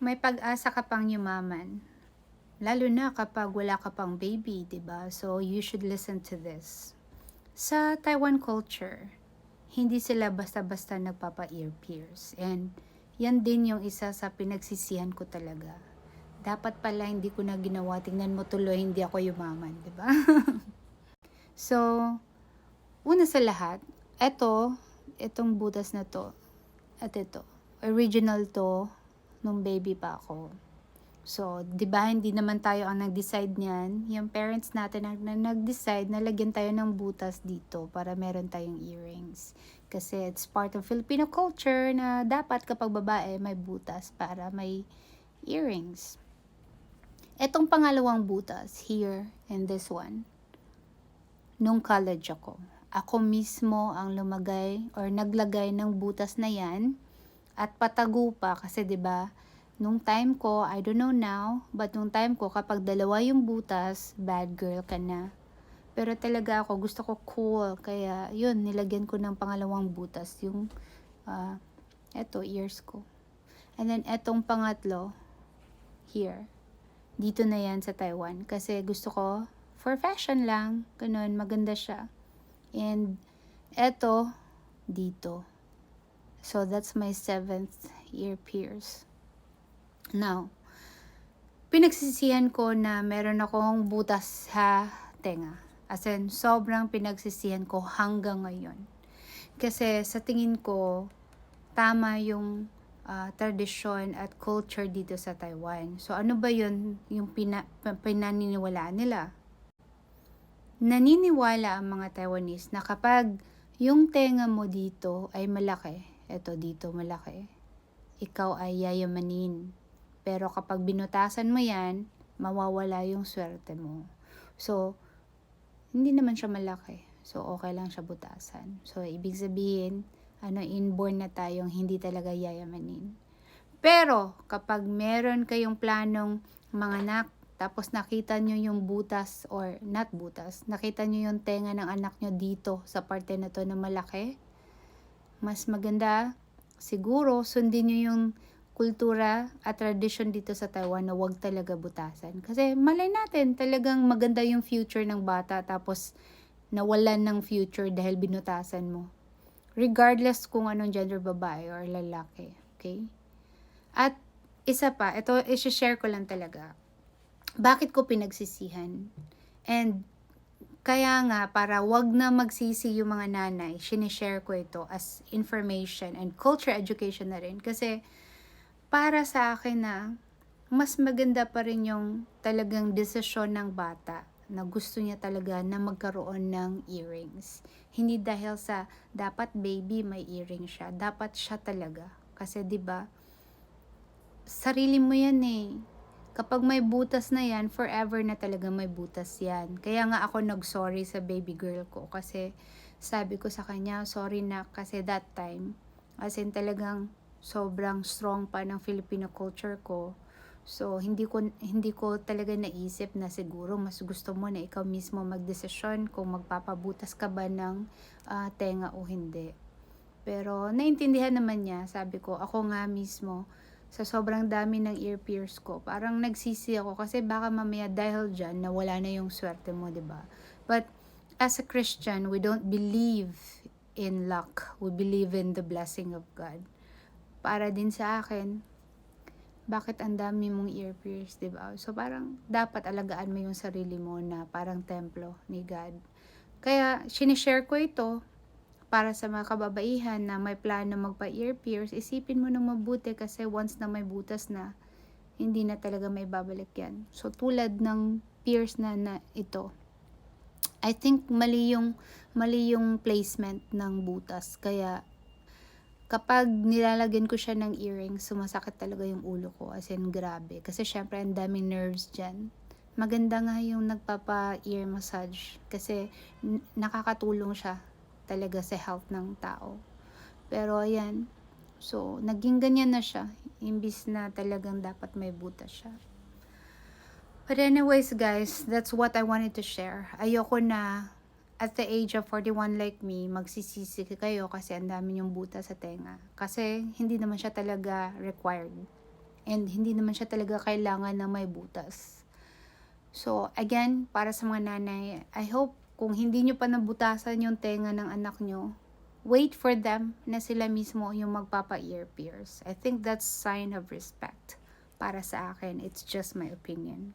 May pag-asa ka pang yumaman, lalo na kapag wala ka pang baby, 'di ba? So you should listen to this. Sa Taiwan culture, hindi sila basta-basta nagpapa-ear pierce. And yan din yung isa sa pinagsisihan ko talaga. Dapat pala hindi ko na ginawa. Tingnan mo tuloy, hindi ako yumaman, 'di ba? So, una sa lahat, itong butas na to, at ito, original to nung baby pa ako. So, 'di ba hindi naman tayo ang nag-decide niyan? Yung parents natin ang nag-decide na lagyan tayo ng butas dito para meron tayong earrings. Kasi it's part of Filipino culture na dapat kapag babae may butas para may earrings. Etong pangalawang butas, here and this one, nung college ako. Ako mismo ang lumagay or naglagay ng butas na yan at patago pa kasi 'di ba? Nung time ko, I don't know now, but nung time ko kapag dalawa yung butas, bad girl ka na. Pero talaga ako gusto ko cool kaya yun nilagyan ko ng pangalawang butas yung ears ko. And then etong pangatlo here. Dito na yan sa Taiwan kasi gusto ko for fashion lang, ganun maganda siya. And eto dito. So that's my 7th ear pierce. Now, pinagsisihan ko na meron akong butas sa tenga. As in, sobrang pinagsisihan ko hanggang ngayon. Kasi sa tingin ko, tama yung tradisyon at culture dito sa Taiwan. So ano ba yun yung pinaniniwalaan nila? Naniniwala ang mga Taiwanese na kapag yung tenga mo dito ay malaki, eto dito malaki, ikaw ay yayamanin. Pero kapag binutasan mo yan, mawawala yung swerte mo. So, hindi naman siya malaki. So, okay lang siya butasan. So, ibig sabihin, inborn na tayong hindi talaga yayamanin. Pero, kapag meron kayong planong manganak, tapos nakita nyo yung butas or not butas, nakita nyo yung tenga ng anak nyo dito sa parte na to na malaki, mas maganda, siguro, sundin nyo yung kultura at tradisyon dito sa Taiwan na wag talaga butasan. Kasi malay natin, talagang maganda yung future ng bata tapos nawalan ng future dahil binutasan mo. Regardless kung anong gender, babae or lalaki. Okay? At isa pa, ito i-share ko lang talaga. Bakit ko pinagsisihan? And kaya nga, para wag na magsisi yung mga nanay, sinishare ko ito as information and culture education na rin. Kasi para sa akin na mas maganda pa rin yung talagang desisyon ng bata na gusto niya talaga na magkaroon ng earrings. Hindi dahil sa dapat baby may earring siya, dapat siya talaga. Kasi 'di ba? Sarili mo 'yan eh. Kapag may butas na 'yan, forever na talaga may butas 'yan. Kaya nga ako nag-sorry sa baby girl ko kasi sabi ko sa kanya, sorry na kasi that time as in talagang sobrang strong pa ng Filipino culture ko. So, hindi ko talaga naisip na siguro mas gusto mo na ikaw mismo magdesisyon kung magpapabutas ka ba ng tenga o hindi. Pero, naintindihan naman niya. Sabi ko, ako nga mismo, sa sobrang dami ng ear pierce ko, parang nagsisi ako kasi baka mamaya dahil dyan, nawala na yung swerte mo, 'di ba? But, as a Christian, we don't believe in luck. We believe in the blessing of God. Para din sa akin, bakit ang dami mong ear pierce, 'di ba? So parang dapat alagaan mo yung sarili mo na parang templo ni God. Kaya sinishare ko ito para sa mga kababaihan na may plano magpa-ear pierce, isipin mo nang mabuti kasi once na may butas na, hindi na talaga may babalik yan. So tulad ng pierce na ito, I think mali yung placement ng butas. Kaya kapag nilalagyan ko siya ng earrings, sumasakit talaga yung ulo ko. As in, grabe. Kasi syempre, ang daming nerves dyan. Maganda nga yung nagpapa-ear massage. Kasi nakakatulong siya talaga sa health ng tao. Pero ayan, so naging ganyan na siya. Imbis na talagang dapat may butas siya. But anyways guys, that's what I wanted to share. Ayoko na at the age of 41 like me, magsisisi kayo kasi ang dami yung butas sa tenga. Kasi hindi naman siya talaga required. And hindi naman siya talaga kailangan na may butas. So, again, para sa mga nanay, I hope kung hindi nyo pa nabutasan yung tenga ng anak nyo, wait for them na sila mismo yung magpapa-ear pierce. I think that's sign of respect. Para sa akin, it's just my opinion.